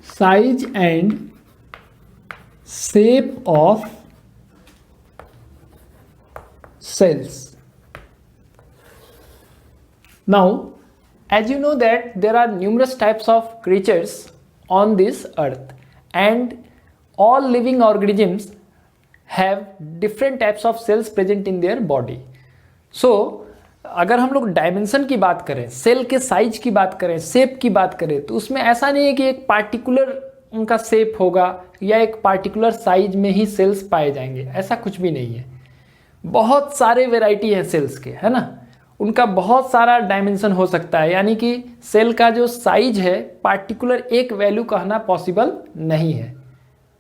size and shape of cells. Now, as you know that there are numerous types of creatures on this earth, and all living organisms have different types of cells present in their body. So अगर हम लोग dimension की बात करें, cell के size की बात करें, शेप की बात करें, तो उसमें ऐसा नहीं है कि एक पार्टिकुलर उनका शेप होगा या एक पार्टिकुलर साइज में ही सेल्स पाए जाएंगे, ऐसा कुछ भी नहीं है। बहुत सारे वेराइटी है सेल्स के, है ना, उनका बहुत सारा डायमेंशन हो सकता है, यानी कि सेल का जो साइज है पार्टिकुलर एक वैल्यू कहना पॉसिबल नहीं है।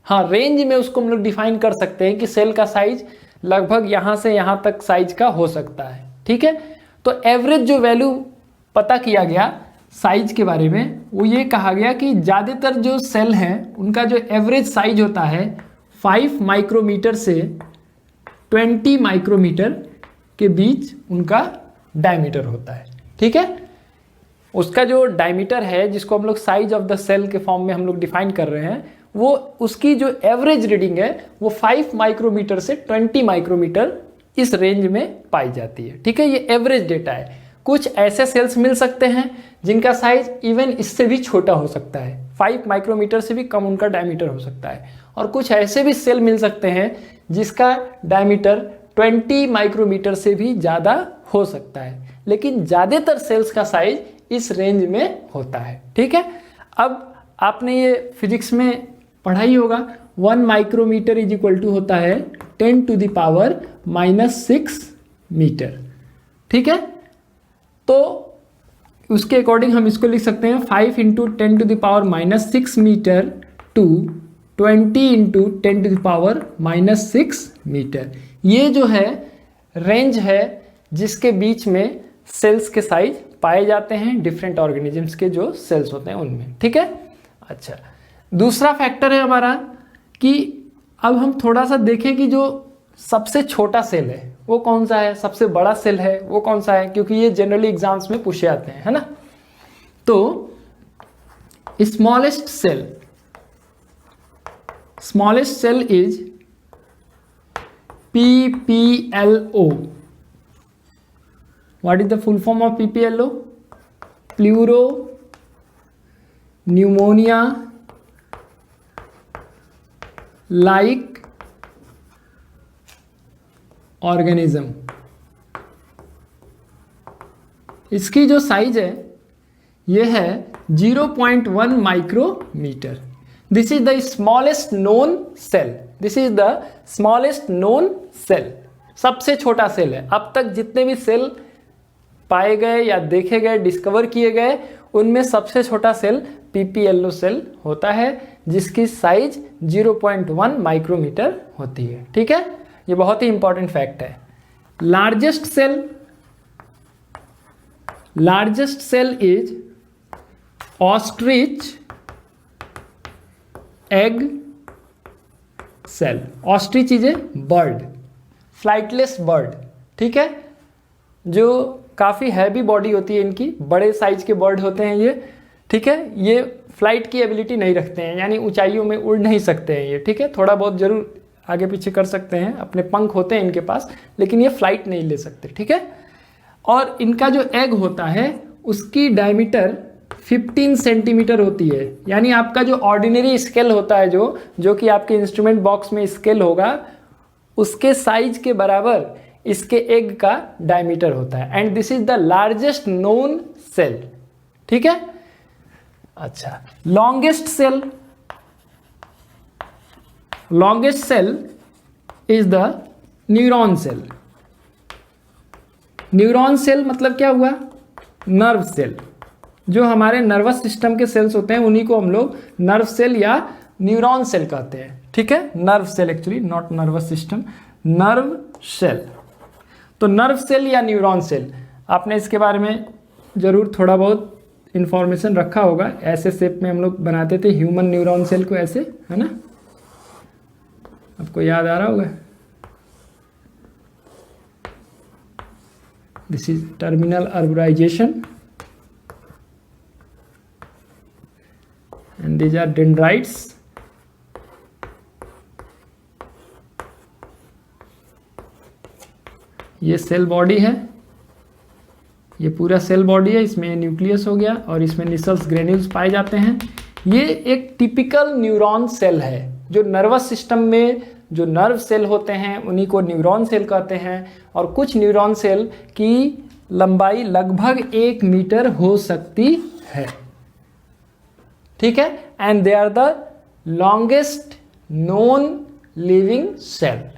हाँ, रेंज में उसको हम लोग डिफाइन कर सकते हैं कि सेल का साइज लगभग यहाँ से यहाँ तक साइज का हो सकता है, ठीक है। तो एवरेज जो वैल्यू पता किया गया साइज के बारे में, वो ये कहा गया कि ज़्यादातर जो सेल हैं उनका जो एवरेज साइज होता है 5 माइक्रोमीटर से 20 माइक्रोमीटर के बीच उनका डायमीटर होता है, ठीक है। उसका जो डायमीटर है, जिसको हम लोग साइज ऑफ द सेल के फॉर्म में हम लोग डिफाइन कर रहे हैं, वो उसकी जो एवरेज रीडिंग है वो 5 माइक्रोमीटर से 20 माइक्रोमीटर इस रेंज में पाई जाती है, ठीक है। ये एवरेज डेटा है। कुछ ऐसे सेल्स मिल सकते हैं जिनका साइज इवन इससे भी छोटा हो सकता है, 5 माइक्रोमीटर से भी कम उनका डायमीटर हो सकता है, और कुछ ऐसे भी सेल मिल सकते हैं जिसका डायमीटर 20 माइक्रोमीटर से भी ज़्यादा हो सकता है, लेकिन ज़्यादातर सेल्स का साइज इस रेंज में होता है, ठीक है। अब आपने ये फिजिक्स में पढ़ा ही होगा, 1 माइक्रोमीटर इज इक्वल टू होता है 10⁻⁻6 मीटर, ठीक है। तो उसके अकॉर्डिंग हम इसको लिख सकते हैं 5 × 10⁻⁻6 मीटर टू 20 × 10⁻⁻6 मीटर। ये जो है रेंज है जिसके बीच में सेल्स के साइज पाए जाते हैं, डिफरेंट ऑर्गेनिजम्स के जो सेल्स होते हैं उनमें, ठीक है। अच्छा, दूसरा फैक्टर है हमारा कि अब हम थोड़ा सा देखें कि जो सबसे छोटा सेल है वो कौन सा है, सबसे बड़ा सेल है वो कौन सा है, क्योंकि ये जनरली एग्जाम्स में पूछे आते हैं, है ना। तो smallest cell is PPLO. What is the full form of PPLO? Pleuro pneumonia like organism. इसकी जो साइज है ये है 0.1 micrometre. This is the smallest known cell. This is the smallest known cell. सबसे छोटा सेल है। अब तक जितने भी सेल पाए गए या देखे गए, डिस्कवर किए गए, उनमें सबसे छोटा सेल PPLO सेल होता है, जिसकी साइज 0.1 माइक्रोमीटर होती है, ठीक है। ये बहुत ही इंपॉर्टेंट फैक्ट है। Largest cell is ostrich egg cell. Ostrich is a bird, flightless bird, ठीक है, जो काफ़ी हैवी बॉडी होती है इनकी, बड़े साइज के बर्ड होते हैं ये, ठीक है। ये फ्लाइट की एबिलिटी नहीं रखते हैं, यानी ऊंचाइयों में उड़ नहीं सकते हैं ये, ठीक है। थोड़ा बहुत जरूर आगे पीछे कर सकते हैं, अपने पंख होते हैं इनके पास, लेकिन ये फ्लाइट नहीं ले सकते, ठीक है। और इनका जो एग होता है उसकी डायमीटर 15 सेंटीमीटर होती है, यानी आपका जो ऑर्डिनरी स्केल होता है, जो कि आपके इंस्ट्रूमेंट बॉक्स में स्केल होगा, उसके साइज के बराबर इसके एग का डायमीटर होता है। And this is the largest known cell, ठीक है। अच्छा, longest cell is the neuron cell. Neuron cell मतलब क्या हुआ? Nerve cell. जो हमारे नर्वस सिस्टम के सेल्स होते हैं उन्हीं को हम लोग नर्व सेल या न्यूरॉन सेल कहते हैं, ठीक है। Nerve cell actually, not nervous system, nerve cell. तो नर्व सेल या न्यूरॉन सेल, आपने इसके बारे में जरूर थोड़ा बहुत इंफॉर्मेशन रखा होगा। ऐसे शेप में हम लोग बनाते थे ह्यूमन न्यूरॉन सेल को, ऐसे, है ना, आपको याद आ रहा होगा। This is terminal arborization and these are dendrites. ये सेल बॉडी है, ये पूरा सेल बॉडी है, इसमें न्यूक्लियस हो गया और इसमें निसल्स ग्रेन्यूल्स पाए जाते हैं। ये एक टिपिकल न्यूरॉन सेल है। जो नर्वस सिस्टम में जो नर्व सेल होते हैं उन्हीं को न्यूरॉन सेल कहते हैं, और कुछ न्यूरॉन सेल की लंबाई लगभग 1 मीटर हो सकती है। ठीक है, and they are the longest known living cell.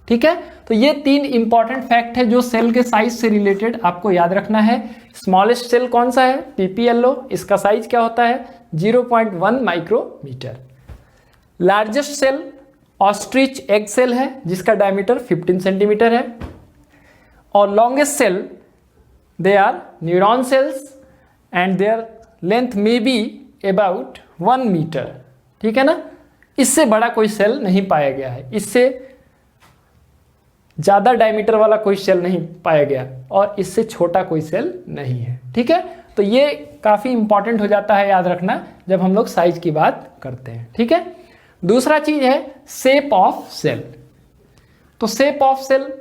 ठीक है, तो ये 3 इंपॉर्टेंट फैक्ट है जो सेल के साइज से रिलेटेड आपको याद रखना है। स्मॉलेस्ट सेल कौन सा है? पीपीएलओ। इसका साइज क्या होता है? 0.1 micrometre. Largest cell ostrich egg cell है जिसका डायमीटर 15 सेंटीमीटर है। और longest cell they are neuron cells and their length may be about 1 metre. ठीक है ना, इससे बड़ा कोई सेल नहीं पाया गया है, इससे ज़्यादा डायमीटर वाला कोई सेल नहीं पाया गया, और इससे छोटा कोई सेल नहीं है। ठीक है, तो ये काफ़ी इंपॉर्टेंट हो जाता है याद रखना जब हम लोग साइज की बात करते हैं। ठीक है, दूसरा चीज़ है शेप ऑफ सेल। तो शेप ऑफ सेल,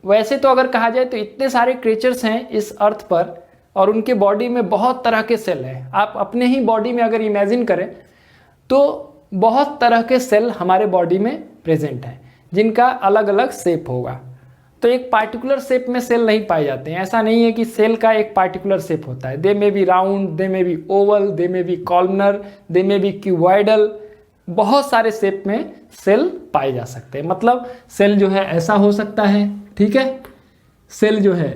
वैसे तो अगर कहा जाए तो इतने सारे क्रिएचर्स हैं इस अर्थ पर और उनके बॉडी में बहुत तरह के सेल हैं। आप अपने ही बॉडी में अगर इमेजिन करें तो बहुत तरह के सेल हमारे बॉडी में प्रेजेंट हैं जिनका अलग अलग शेप होगा। तो एक पार्टिकुलर शेप में सेल नहीं पाए जाते हैं। ऐसा नहीं है कि सेल का एक पार्टिकुलर शेप होता है। They may be round, they may be oval, they may be columnar, they may be cuboidal. बहुत सारे शेप में सेल पाए जा सकते हैं। मतलब सेल जो है ऐसा हो सकता है, ठीक है, सेल जो है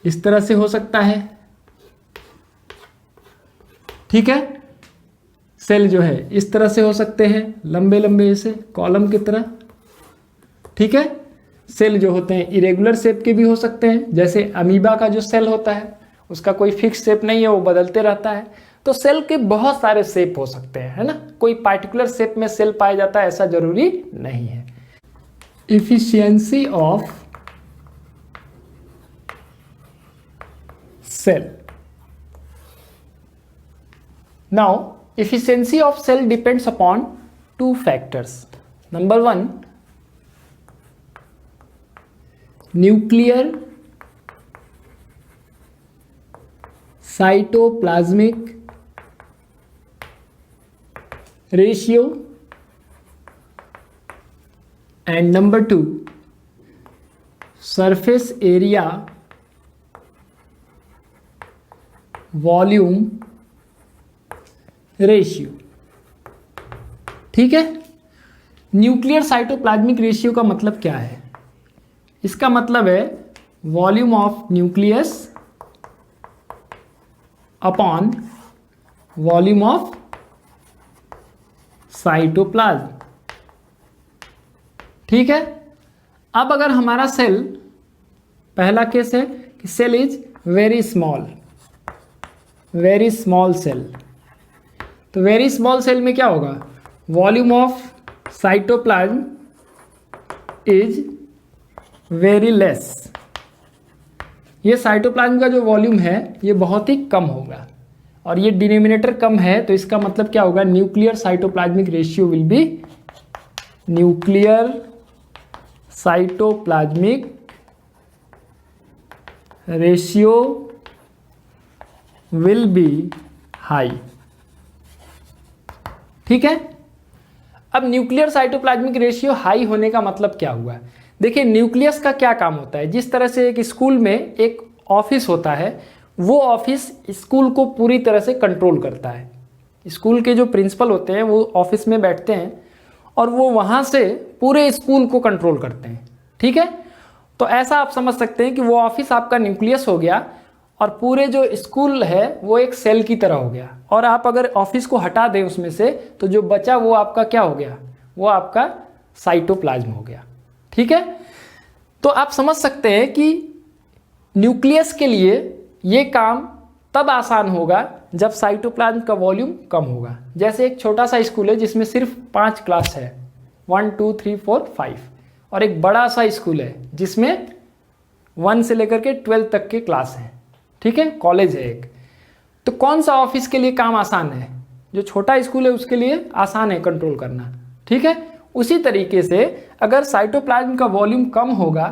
इस तरह से हो सकता है, ठीक है, सेल जो है इस तरह से हो सकते हैं, लंबे लंबे ऐसे कॉलम की तरह। ठीक है, सेल जो होते हैं इरेगुलर शेप के भी हो सकते हैं, जैसे अमीबा का जो सेल होता है उसका कोई फिक्स शेप नहीं है, वो बदलते रहता है। तो सेल के बहुत सारे शेप हो सकते हैं, है ना। कोई पार्टिकुलर शेप में सेल पाया जाता है ऐसा जरूरी नहीं है। Efficiency of cell. Now efficiency of cell depends upon 2 factors. Number 1, nuclear cytoplasmic ratio, and number 2, surface area volume ratio. ठीक है, न्यूक्लियर साइटोप्लाज्मिक रेशियो का मतलब क्या है? इसका मतलब है volume of nucleus upon volume of cytoplasm. ठीक है, अब अगर हमारा सेल, पहला केस है कि cell is very small cell, तो वेरी स्मॉल सेल में क्या होगा? Volume of cytoplasm is very less. ये साइटोप्लाज्म का जो वॉल्यूम है ये बहुत ही कम होगा, और ये डिनोमिनेटर कम है, तो इसका मतलब क्या होगा? Nuclear cytoplasmic ratio will be, nuclear cytoplasmic ratio will be high. ठीक है, अब न्यूक्लियर साइटोप्लाज्मिक रेशियो हाई होने का मतलब क्या हुआ? देखिए, न्यूक्लियस का क्या काम होता है? जिस तरह से एक स्कूल में एक ऑफिस होता है, वो ऑफिस स्कूल को पूरी तरह से कंट्रोल करता है। स्कूल के जो प्रिंसिपल होते हैं वो ऑफिस में बैठते हैं और वो वहाँ से पूरे स्कूल को कंट्रोल करते हैं। ठीक है, तो ऐसा आप समझ सकते हैं कि वो ऑफिस आपका न्यूक्लियस हो गया और पूरे जो स्कूल है वो एक सेल की तरह हो गया। और आप अगर ऑफिस को हटा दें उसमें से, तो जो बचा वो आपका क्या हो गया? वो आपका साइटोप्लाज्म हो गया। ठीक है, तो आप समझ सकते हैं कि न्यूक्लियस के लिए ये काम तब आसान होगा जब साइटोप्लाज्म का वॉल्यूम कम होगा। जैसे एक छोटा सा स्कूल है जिसमें सिर्फ 5 क्लास है, 1 2 3 4 5, और एक बड़ा सा स्कूल है जिसमें 1 से लेकर के 12 तक के क्लास हैं। ठीक है, कॉलेज है एक। तो कौन सा ऑफिस के लिए काम आसान है? जो छोटा स्कूल है उसके लिए आसान है कंट्रोल करना, ठीक है। उसी तरीके से अगर साइटोप्लाज्म का वॉल्यूम कम होगा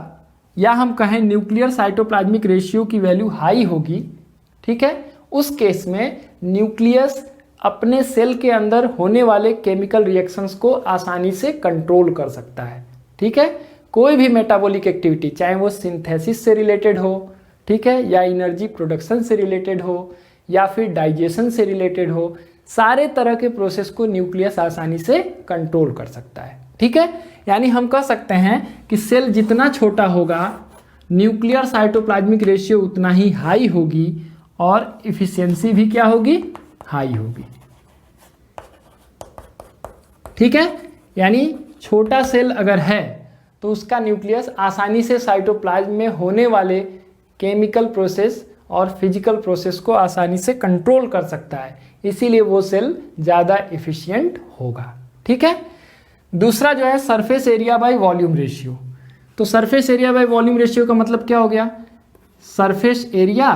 या हम कहें न्यूक्लियर साइटोप्लाज्मिक रेशियो की वैल्यू हाई होगी, ठीक है, उस केस में न्यूक्लियस अपने सेल के अंदर होने वाले केमिकल रिएक्शंस को आसानी से कंट्रोल कर सकता है, ठीक है। कोई भी मेटाबॉलिक एक्टिविटी, चाहे वो सिंथेसिस से रिलेटेड हो, ठीक है, या एनर्जी प्रोडक्शन से रिलेटेड हो या फिर डाइजेशन से रिलेटेड हो, सारे तरह के प्रोसेस को न्यूक्लियस आसानी से कंट्रोल कर सकता है, ठीक है। यानी हम कह सकते हैं कि सेल जितना छोटा होगा न्यूक्लियर साइटोप्लाज्मिक रेशियो उतना ही हाई होगी और इफिशियंसी भी क्या होगी, हाई होगी, ठीक है। यानी छोटा सेल अगर है तो उसका न्यूक्लियस आसानी से साइटोप्लाज्म में होने वाले केमिकल प्रोसेस और फिजिकल प्रोसेस को आसानी से कंट्रोल कर सकता है, इसीलिए वो सेल ज़्यादा एफिशिएंट होगा, ठीक है। दूसरा जो है surface area by volume ratio. तो surface area by volume ratio का मतलब क्या हो गया, सरफेस एरिया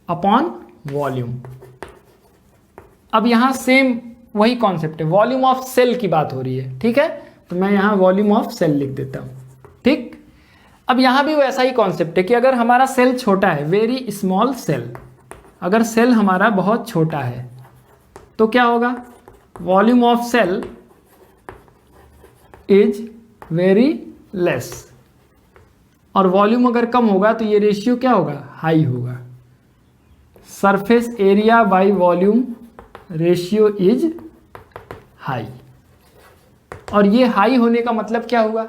अपॉन वॉल्यूम। अब यहां सेम वही कॉन्सेप्ट है, वॉल्यूम ऑफ सेल की बात हो रही है, ठीक है। तो मैं यहां वॉल्यूम ऑफ सेल लिख देता हूं, ठीक। अब यहां भी वैसा ही कॉन्सेप्ट है कि अगर हमारा सेल छोटा है, वेरी स्मॉल सेल, अगर सेल हमारा बहुत छोटा है तो क्या होगा, volume of cell is very less, और वॉल्यूम अगर कम होगा तो ये रेशियो क्या होगा, हाई होगा। Surface area by volume ratio is high, और ये हाई होने का मतलब क्या हुआ,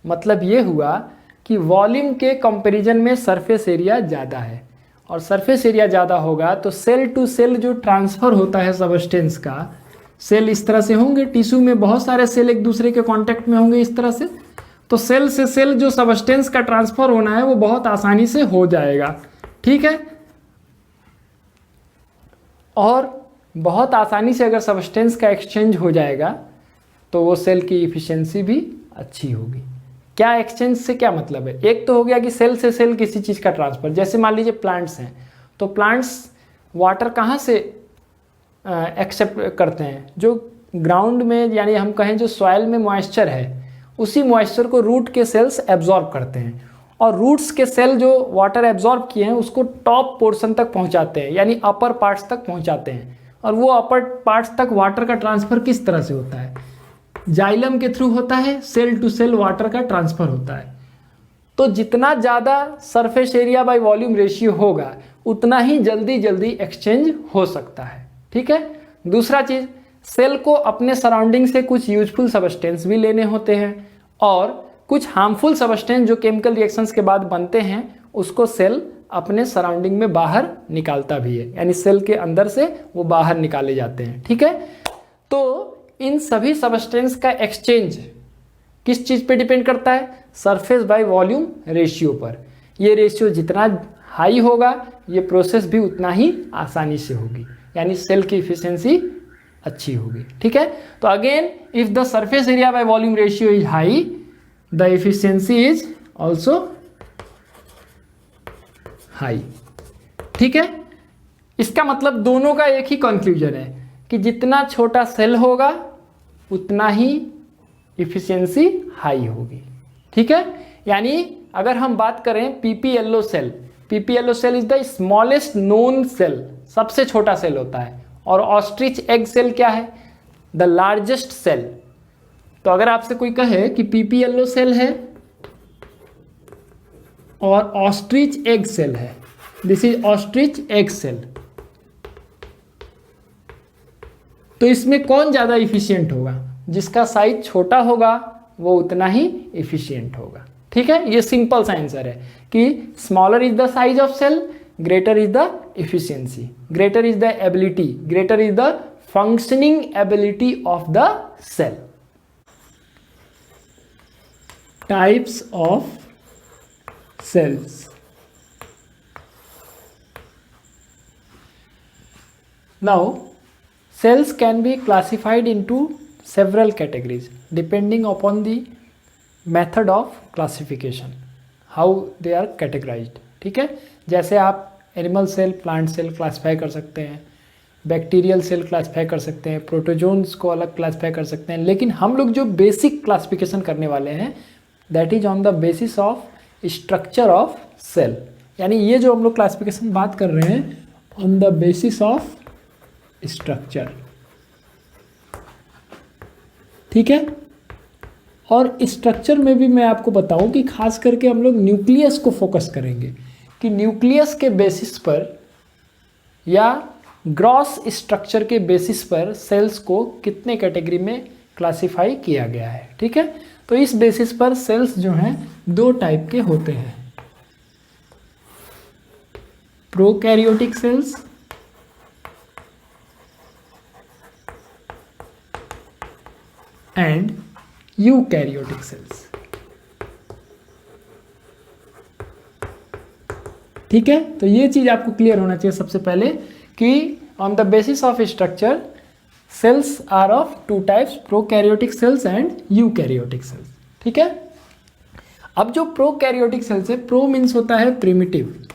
मतलब ये हुआ कि वॉल्यूम के कंपैरिजन में सरफेस एरिया ज़्यादा है, और सरफेस एरिया ज़्यादा होगा तो सेल टू सेल जो ट्रांसफ़र होता है सबस्टेंस का, सेल इस तरह से होंगे, टिश्यू में बहुत सारे सेल एक दूसरे के कांटेक्ट में होंगे इस तरह से, तो सेल से सेल जो सबस्टेंस का ट्रांसफ़र होना है वो बहुत आसानी से हो जाएगा, ठीक है। और बहुत आसानी से अगर सबस्टेंस का एक्सचेंज हो जाएगा तो वो सेल की इफिशियंसी भी अच्छी होगी। क्या एक्सचेंज से क्या मतलब है, एक तो हो गया कि सेल से सेल किसी चीज़ का ट्रांसफ़र, जैसे मान लीजिए प्लांट्स हैं, तो प्लांट्स वाटर कहाँ से एक्सेप्ट करते हैं, जो ग्राउंड में, यानी हम कहें जो सॉइल में मॉइस्चर है उसी मॉइस्चर को रूट के सेल्स एब्जॉर्ब करते हैं, और रूट्स के सेल जो वाटर एब्जॉर्ब किए हैं उसको टॉप पोर्शन तक पहुंचाते हैं, यानी अपर पार्ट्स तक पहुंचाते हैं। और वो अपर पार्ट्स तक वाटर का ट्रांसफ़र किस तरह से होता है, जाइलम के थ्रू होता है, सेल टू सेल वाटर का ट्रांसफ़र होता है। तो जितना ज़्यादा surface area by volume ratio होगा उतना ही जल्दी जल्दी एक्सचेंज हो सकता है, ठीक है। दूसरा चीज़, सेल को अपने सराउंडिंग से कुछ यूजफुल सबस्टेंस भी लेने होते हैं, और कुछ हार्मफुल सबस्टेंस जो केमिकल रिएक्शंस के बाद बनते हैं उसको सेल अपने सराउंडिंग में बाहर निकालता भी है, यानी सेल के अंदर से वो बाहर निकाले जाते हैं, ठीक है। तो इन सभी सबस्टेंस का एक्सचेंज किस चीज़ पे डिपेंड करता है, सरफेस बाय वॉल्यूम रेशियो पर। ये रेशियो जितना हाई होगा ये प्रोसेस भी उतना ही आसानी से होगी, यानी सेल की इफिशियंसी अच्छी होगी, ठीक है। तो again, if the surface area by volume ratio is high, the efficiency is also high, ठीक है। इसका मतलब दोनों का एक ही कंक्लूजन है कि जितना छोटा सेल होगा उतना ही इफिशियंसी हाई होगी, ठीक है। यानी अगर हम बात करें PPLO cell, PPLO cell is the smallest known cell, सबसे छोटा सेल होता है, और ऑस्ट्रिच एग सेल क्या है, द लार्जेस्ट सेल। तो अगर आपसे कोई कहे कि पीपीएलओ सेल है और ऑस्ट्रिच एग सेल है, this is ostrich egg cell, तो इसमें कौन ज़्यादा इफिशियंट होगा, जिसका साइज छोटा होगा वो उतना ही इफिशियंट होगा, ठीक है। ये सिंपल सा आंसर है कि smaller is the size of cell, greater is the efficiency, greater is the ability, greater is the functioning ability of the cell. Types of cells. Now, cells can be classified into several categories depending upon the method of classification, how they are categorized, ठीक है। जैसे आप animal cell, plant cell classify कर सकते हैं, bacterial cell classify कर सकते हैं, प्रोटोजोन्स को अलग क्लासीफाई कर सकते हैं, लेकिन हम लोग जो बेसिक क्लासिफिकेशन करने वाले हैं that is on the basis of structure of cell. यानी ये जो हम लोग क्लासिफिकेशन बात कर रहे हैं on the basis of structure, ठीक है। और स्ट्रक्चर में भी मैं आपको बताऊं कि खास करके हम लोग न्यूक्लियस को फोकस करेंगे कि न्यूक्लियस के बेसिस पर या ग्रॉस स्ट्रक्चर के बेसिस पर सेल्स को कितने कैटेगरी में क्लासिफाई किया गया है, ठीक है। तो इस बेसिस पर सेल्स जो हैं दो टाइप के होते हैं, prokaryotic cells and eukaryotic cells, ठीक है। तो ये चीज आपको क्लियर होना चाहिए सबसे पहले कि on the basis of structure cells are of two types, prokaryotic cells and eukaryotic cells, ठीक है। अब जो प्रोकैरियोटिक सेल्स है, प्रो मीन्स होता है प्रिमिटिव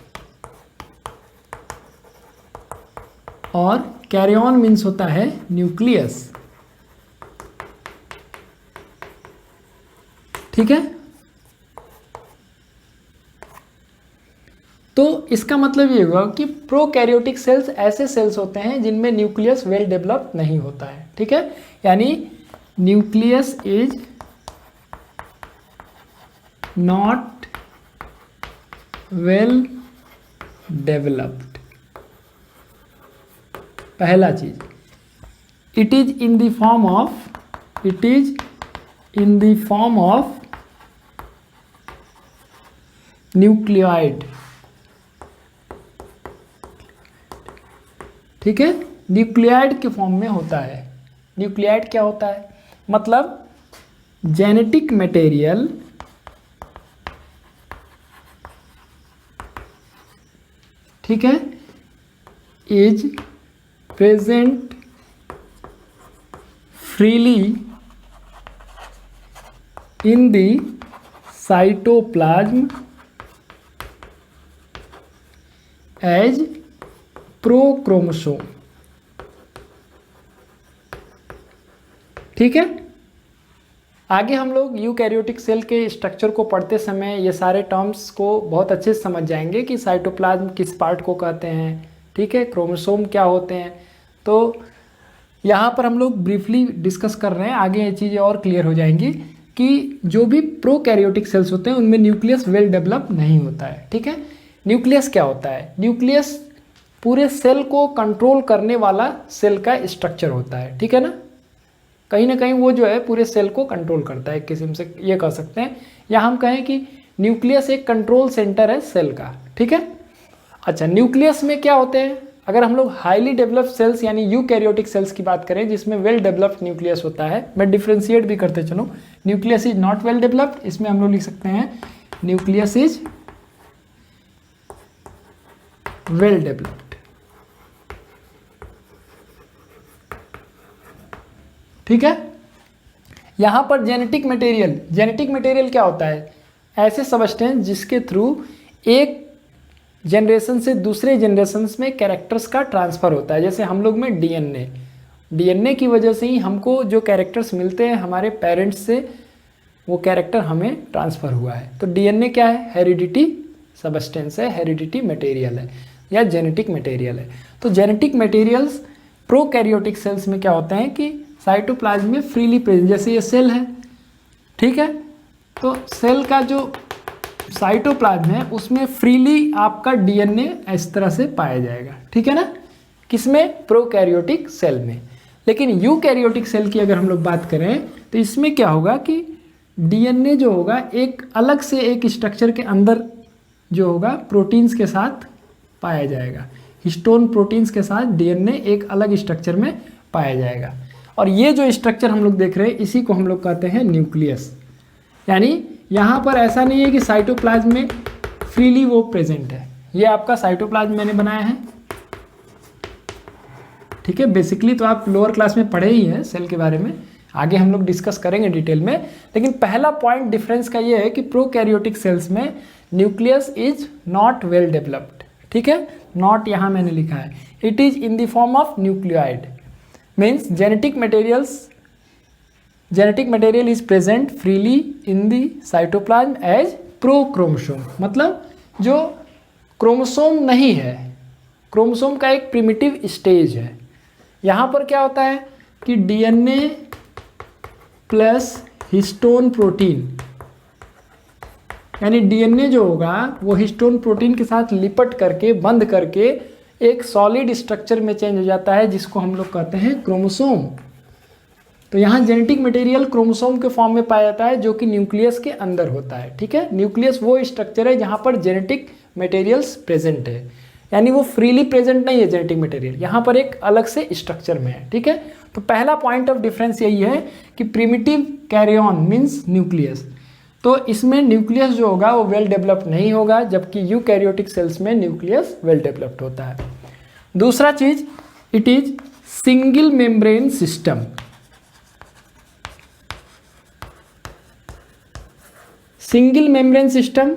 और कैरियन मीन्स होता है न्यूक्लियस, ठीक है। तो इसका मतलब ये हुआ कि प्रोकैरियोटिक सेल्स ऐसे सेल्स होते हैं जिनमें न्यूक्लियस वेल डेवलप्ड नहीं होता है, ठीक है। यानी nucleus is not well developed. पहला चीज, it is in the form of nucleoid, ठीक है। न्यूक्लियोइड के फॉर्म में होता है। न्यूक्लियोइड क्या होता है? मतलब जेनेटिक मटेरियल ठीक है is present freely in the cytoplasm as prochromosome, ठीक है। आगे हम लोग यूकैरियोटिक सेल के स्ट्रक्चर को पढ़ते समय ये सारे टर्म्स को बहुत अच्छे से समझ जाएंगे कि साइटोप्लाज्म किस पार्ट को कहते हैं, ठीक है, क्रोमोसोम क्या होते हैं। तो यहाँ पर हम लोग ब्रीफली डिस्कस कर रहे हैं, आगे ये चीज़ें और क्लियर हो जाएंगी कि जो भी प्रोकैरियोटिक सेल्स होते हैं उनमें न्यूक्लियस वेल डेवलप नहीं होता है, ठीक है। न्यूक्लियस क्या होता है? न्यूक्लियस पूरे सेल को कंट्रोल करने वाला सेल का स्ट्रक्चर होता है, ठीक है ना। कहीं ना कहीं वो जो है पूरे सेल को कंट्रोल करता है, किस्म से ये कह सकते हैं, या हम कहें कि न्यूक्लियस एक कंट्रोल सेंटर है सेल का, ठीक है। अच्छा, न्यूक्लियस में क्या होते हैं? अगर हम लोग हाईली डेवलप्ड सेल्स यानी यूकैरियोटिक सेल्स की बात करें जिसमें वेल डेवलप्ड न्यूक्लियस होता है, मैं डिफ्रेंशिएट भी करते चलूँ, nucleus is not well developed, इसमें हम लोग लिख सकते हैं न्यूक्लियस इज वेल डेवलप्ड, ठीक है। यहां पर जेनेटिक मटेरियल क्या होता है? ऐसे सब्सटेंस जिसके थ्रू एक जनरेशन से दूसरे जनरेशन में कैरेक्टर्स का ट्रांसफर होता है। जैसे हम लोग में डीएनए की वजह से ही हमको जो कैरेक्टर्स मिलते हैं हमारे पेरेंट्स से, वो कैरेक्टर हमें ट्रांसफर हुआ है। तो डीएनए क्या है? हेरिडिटी सब्सटेंस है, हेरिडिटी मटेरियल है या जेनेटिक मटेरियल है। तो जेनेटिक मटेरियल्स प्रोकैरियोटिक सेल्स में क्या होते हैं कि साइटोप्लाज्म में फ्रीली प्रेजेंट, जैसे ये सेल है, ठीक है। तो सेल का जो साइटोप्लाज्म है उसमें फ्रीली आपका डीएनए इस तरह से पाया जाएगा, ठीक है ना। किसमें? प्रोकैरियोटिक सेल में। लेकिन यूकैरियोटिक सेल की अगर हम लोग बात करें तो इसमें क्या होगा कि डीएनए जो होगा एक अलग से एक स्ट्रक्चर के अंदर जो होगा प्रोटीन्स के साथ पाया जाएगा, हिस्टोन प्रोटीन्स के साथ डीएनए एक अलग स्ट्रक्चर में पाया जाएगा। और ये जो स्ट्रक्चर हम लोग देख रहे हैं इसी को हम लोग कहते हैं न्यूक्लियस। यानी यहाँ पर ऐसा नहीं है कि साइटोप्लाज्म में फ्रीली वो प्रेजेंट है। ये आपका साइटोप्लाज्म मैंने बनाया है, ठीक है। बेसिकली तो आप लोअर क्लास में पढ़े ही हैं सेल के बारे में, आगे हम लोग डिस्कस करेंगे डिटेल में। लेकिन पहला पॉइंट डिफरेंस का ये है कि प्रोकैरियोटिक सेल्स में nucleus is not well developed, ठीक है, नॉट यहाँ मैंने लिखा है। It is in the form of nucleoid, means genetic material is present freely in the cytoplasm as prochromosome, मतलब जो क्रोमोसोम नहीं है, क्रोमोसोम का एक प्रिमिटिव स्टेज है। यहाँ पर क्या होता है कि डीएनए प्लस हिस्टोन प्रोटीन, यानी डीएनए जो होगा वो हिस्टोन प्रोटीन के साथ लिपट करके बंद करके एक सॉलिड स्ट्रक्चर में चेंज हो जाता है, जिसको हम लोग कहते हैं क्रोमोसोम। तो यहाँ जेनेटिक मटेरियल क्रोमोसोम के फॉर्म में पाया जाता है, जो कि न्यूक्लियस के अंदर होता है। ठीक है, न्यूक्लियस वो स्ट्रक्चर है जहाँ पर जेनेटिक मटेरियल्स प्रेजेंट है, यानी वो फ्रीली प्रेजेंट नहीं है जेनेटिक मटेरियल, यहाँ पर एक अलग से स्ट्रक्चर में है। ठीक है, तो पहला पॉइंट ऑफ डिफरेंस यही है कि प्रिमिटिव कैरियन मीन्स न्यूक्लियस, तो इसमें न्यूक्लियस जो होगा वो वेल डेवलप्ड नहीं होगा, जबकि यूकैरियोटिक सेल्स में न्यूक्लियस वेल डेवलप्ड होता है। दूसरा चीज, it is single membrane system. Single membrane system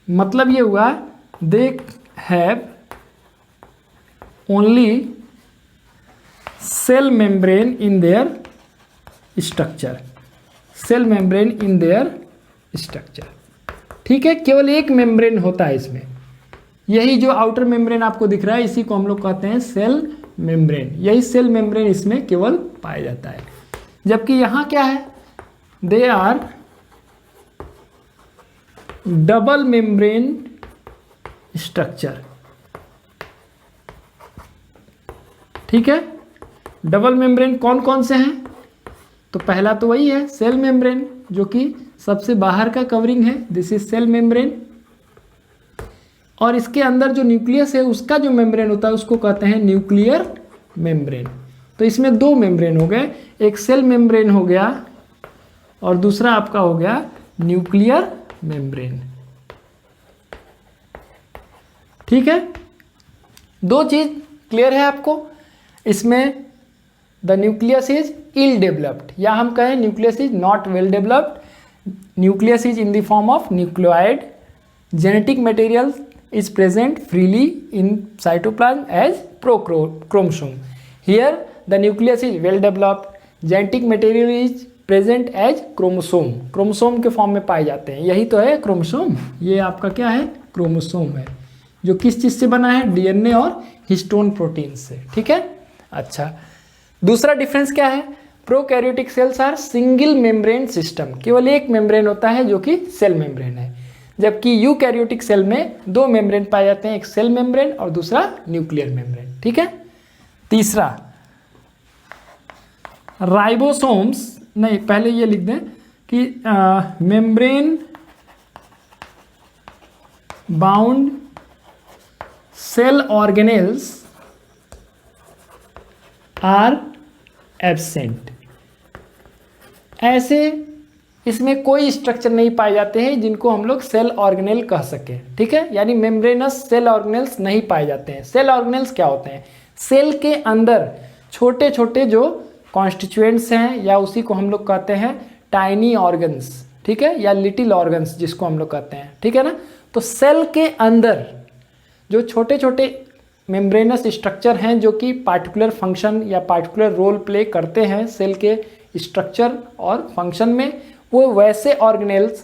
मतलब ये हुआ they have only cell membrane in their structure, cell membrane in their structure. ठीक है, केवल एक मेम्ब्रेन होता है इसमें, यही जो आउटर मेम्ब्रेन आपको दिख रहा है इसी को हम लोग कहते हैं सेल मेम्ब्रेन, यही सेल मेम्ब्रेन इसमें केवल पाया जाता है। जबकि यहाँ क्या है, they are double membrane structure. ठीक है, डबल मेम्ब्रेन कौन कौन से हैं, तो पहला तो वही है सेल मेम्ब्रेन, जो कि सबसे बाहर का कवरिंग है, दिस इज सेल मेम्ब्रेन। और इसके अंदर जो न्यूक्लियस है उसका जो मेम्ब्रेन होता है उसको कहते हैं न्यूक्लियर मेम्ब्रेन। तो इसमें दो मेम्ब्रेन हो गए, एक सेल मेम्ब्रेन हो गया और दूसरा आपका हो गया न्यूक्लियर मेम्ब्रेन। ठीक है, दो चीज क्लियर है आपको। इसमें the nucleus is ill developed, या हम कहें nucleus is not well developed, nucleus is in the form of nucleoid, genetic material is present freely in cytoplasm as prochromosome. Here the nucleus is well developed, genetic material is present as chromosome, chromosome के form में पाए जाते हैं। यही तो है chromosome, ये आपका क्या है क्रोमोसोम है, जो किस चीज़ से बना है, डीएनए और हिस्टोन प्रोटीन से। ठीक है, अच्छा दूसरा डिफरेंस क्या है, prokaryotic cells are single membrane system, केवल एक मेम्ब्रेन होता है जो कि सेल मेम्ब्रेन है, जबकि यूकैरियोटिक सेल में दो मेम्ब्रेन पाए जाते हैं, एक सेल मेम्ब्रेन और दूसरा न्यूक्लियर मेम्ब्रेन। ठीक है, तीसरा राइबोसोम्स, नहीं पहले ये लिख दें कि membrane bound cell organelles are absent. ऐसे इसमें कोई स्ट्रक्चर नहीं पाए जाते हैं जिनको हम लोग सेल ऑर्गेनेल कह सकें। ठीक है, यानी मेम्ब्रेनस सेल ऑर्गेनेल्स नहीं पाए जाते हैं। सेल ऑर्गेनेल्स क्या होते हैं, सेल के अंदर छोटे छोटे जो कॉन्स्टिट्यूएंट्स हैं, या उसी को हम लोग कहते हैं टाइनी ऑर्गन्स। ठीक है, या लिटिल ऑर्गन्स जिसको हम लोग कहते हैं। ठीक है ना, तो सेल के अंदर जो छोटे छोटे मेम्ब्रेनस स्ट्रक्चर हैं जो कि पार्टिकुलर फंक्शन या पार्टिकुलर रोल प्ले करते हैं सेल के स्ट्रक्चर और फंक्शन में, वो वैसे ऑर्गेनेल्स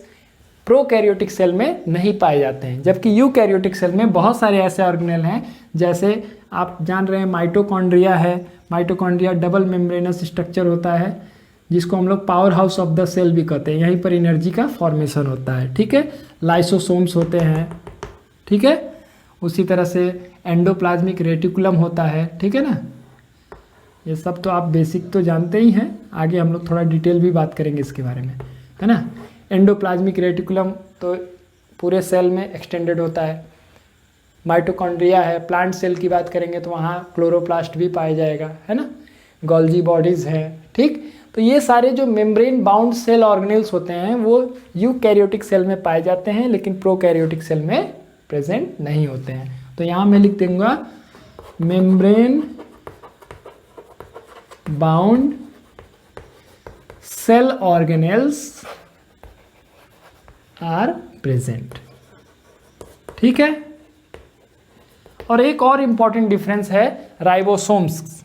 प्रोकैरियोटिक सेल में नहीं पाए जाते हैं। जबकि यूकैरियोटिक सेल में बहुत सारे ऐसे ऑर्गेनेल हैं, जैसे आप जान रहे हैं माइटोकॉन्ड्रिया है, माइटोकॉन्ड्रिया डबल मेम्ब्रेनस स्ट्रक्चर होता है, जिसको हम लोग powerhouse of the cell भी कहते हैं, यहीं पर एनर्जी का फॉर्मेशन होता है। ठीक है, लाइसोसोम्स होते हैं। ठीक है, उसी तरह से एंडोप्लाज्मिक रेटिकुलम होता है। ठीक है ना, ये सब तो आप बेसिक तो जानते ही हैं, आगे हम लोग थोड़ा डिटेल भी बात करेंगे इसके बारे में, है ना। एंडोप्लाज्मिक रेटिकुलम तो पूरे सेल में एक्सटेंडेड होता है। माइटोकॉन्ड्रिया है, प्लांट सेल की बात करेंगे तो वहाँ क्लोरोप्लास्ट भी पाया जाएगा, है ना। गोल्जी बॉडीज़ हैं। ठीक, तो ये सारे जो मेम्ब्रेन बाउंड सेल ऑर्गेनेल्स होते हैं वो यूकैरियोटिक सेल में पाए जाते हैं, लेकिन प्रोकैरियोटिक सेल में प्रेजेंट नहीं होते हैं। तो यहाँ मैं लिख दूंगा membrane bound cell organelles are present. ठीक है, और एक और इम्पॉर्टेंट डिफरेंस है राइबोसोम्स।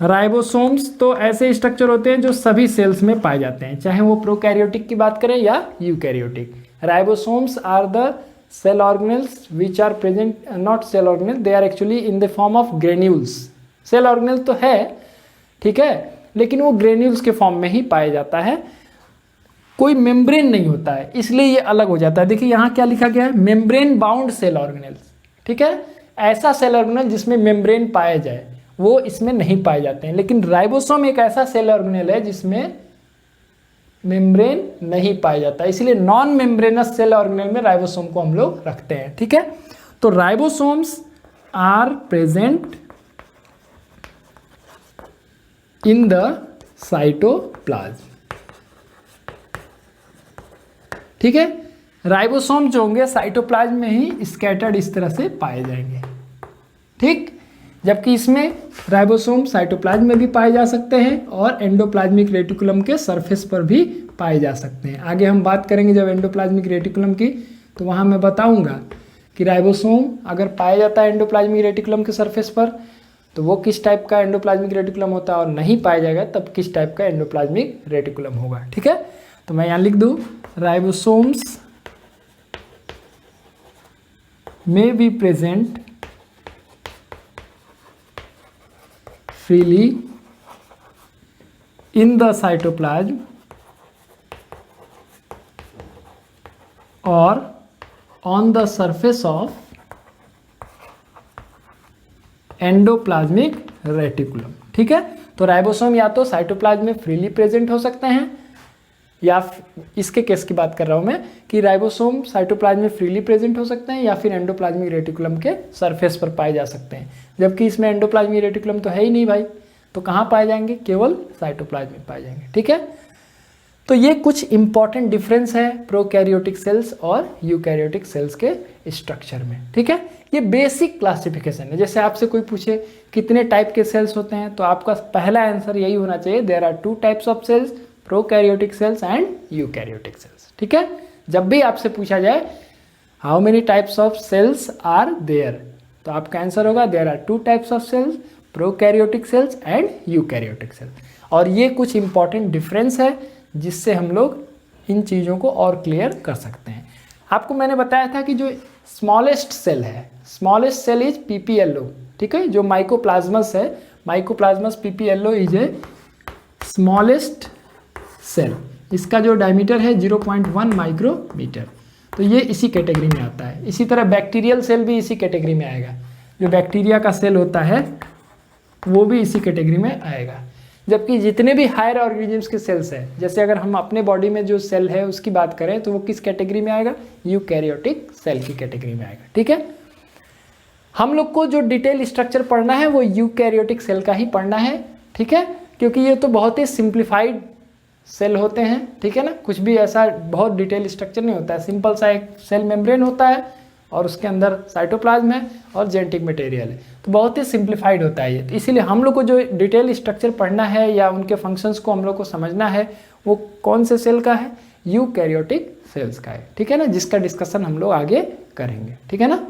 राइबोसोम्स तो ऐसे स्ट्रक्चर होते हैं जो सभी सेल्स में पाए जाते हैं, चाहे वो प्रोकैरियोटिक की बात करें या eukaryotic. Ribosomes are the cell organelles which are present, not cell organelle, they are actually in the form of granules. Cell organelle तो है, ठीक है, लेकिन वो ग्रेन्यूल्स के फॉर्म में ही पाया जाता है, कोई मेम्ब्रेन नहीं होता है, इसलिए ये अलग हो जाता है। देखिए यहाँ क्या लिखा गया है, मेम्ब्रेन बाउंड सेल ऑर्गेनेल्स, ठीक है। ऐसा सेल ऑर्गेनेल जिसमें मेम्ब्रेन पाया जाए वो इसमें नहीं पाए जाते हैं, लेकिन राइबोसोम एक ऐसा सेल ऑर्गेनेल है जिसमें मेम्ब्रेन नहीं पाया जाता, इसलिए नॉन मेम्ब्रेनस सेल ऑर्गेनेल में राइबोसोम को हम लोग रखते हैं, ठीक है। तो ribosomes are present in the cytoplasm, ठीक है। राइबोसोम जो होंगे साइटोप्लाज्म में ही स्कैटर्ड इस तरह से पाए जाएंगे, ठीक। जबकि इसमें राइबोसोम साइटोप्लाज्म में भी पाए जा सकते हैं और एंडोप्लाज्मिक रेटिकुलम के सरफेस पर भी पाए जा सकते हैं। आगे हम बात करेंगे जब एंडोप्लाज्मिक रेटिकुलम की, तो वहाँ मैं बताऊंगा कि राइबोसोम अगर पाया जाता है एंडोप्लाज्मिक रेटिकुलम के सरफेस पर तो वो किस टाइप का एंडोप्लाज्मिक रेटिकुलम होता है, और नहीं पाया जाएगा तब किस टाइप का एंडोप्लाज्मिक रेटिकुलम होगा, ठीक है। तो मैं यहाँ लिख दूँ, ribosomes may be present freely in the cytoplasm or on the surface of endoplasmic reticulum, ठीक है। तो राइबोसोम या तो साइटोप्लाज्म में फ्रीली प्रेजेंट हो सकते हैं, या इसके केस की बात कर रहा हूं मैं कि राइबोसोम साइटोप्लाज्म में फ्रीली प्रेजेंट हो सकते हैं या फिर एंडोप्लाज्मिक रेटिकुलम के सरफेस पर पाए जा सकते हैं। जबकि इसमें एंडोप्लाज्मिक रेटिकुलम तो है ही नहीं भाई, तो कहाँ पाए जाएंगे, केवल साइटोप्लाज्म में पाए जाएंगे, ठीक है। तो ये कुछ इंपॉर्टेंट डिफरेंस है प्रोकैरियोटिक सेल्स और यूकैरियोटिक सेल्स के स्ट्रक्चर में, ठीक है। ये बेसिक क्लासिफिकेशन है। जैसे आपसे कोई पूछे कितने टाइप के सेल्स होते हैं, तो आपका पहला आंसर यही होना चाहिए, there are 2 types of cells, prokaryotic cells and eukaryotic cells, ठीक है। जब भी आपसे पूछा जाए how many types of cells are there, तो आपका आंसर होगा there are 2 types of cells, prokaryotic cells and eukaryotic cells. और ये कुछ इंपॉर्टेंट डिफरेंस है जिससे हम लोग इन चीज़ों को और क्लियर कर सकते हैं। आपको मैंने बताया था कि जो स्मॉलेस्ट सेल है, स्मॉलेस्ट सेल इज पीपीएलओ, ठीक है। जो माइकोप्लाज्मस है, mycoplasmas PPLO is a smallest cell, इसका जो डायमीटर है 0.1 माइक्रोमीटर, तो ये इसी कैटेगरी में आता है। इसी तरह बैक्टीरियल सेल भी इसी कैटेगरी में आएगा, जो बैक्टीरिया का सेल होता है वो भी इसी कैटेगरी में आएगा। जबकि जितने भी हायर ऑर्गेनिजम्स के सेल्स हैं, जैसे अगर हम अपने बॉडी में जो सेल है उसकी बात करें तो वो किस कैटेगरी में आएगा, यूकैरियोटिक सेल की कैटेगरी में आएगा, ठीक है। हम लोग को जो डिटेल स्ट्रक्चर पढ़ना है वो यूकैरियोटिक सेल का ही पढ़ना है, ठीक है, क्योंकि ये तो बहुत ही सिंप्लीफाइड सेल होते हैं, ठीक है ना। कुछ भी ऐसा बहुत डिटेल स्ट्रक्चर नहीं होता है, सिंपल सा एक सेल मेम्ब्रेन होता है और उसके अंदर साइटोप्लाज्म है और जेनेटिक मटेरियल है, तो बहुत ही सिंप्लीफाइड होता है ये। तो इसीलिए हम लोग को जो डिटेल स्ट्रक्चर पढ़ना है या उनके फंक्शंस को हम लोग को समझना है वो कौन से सेल का है, यूकैरियोटिक सेल्स का है, ठीक है ना, जिसका डिस्कशन हम लोग आगे करेंगे, ठीक है ना।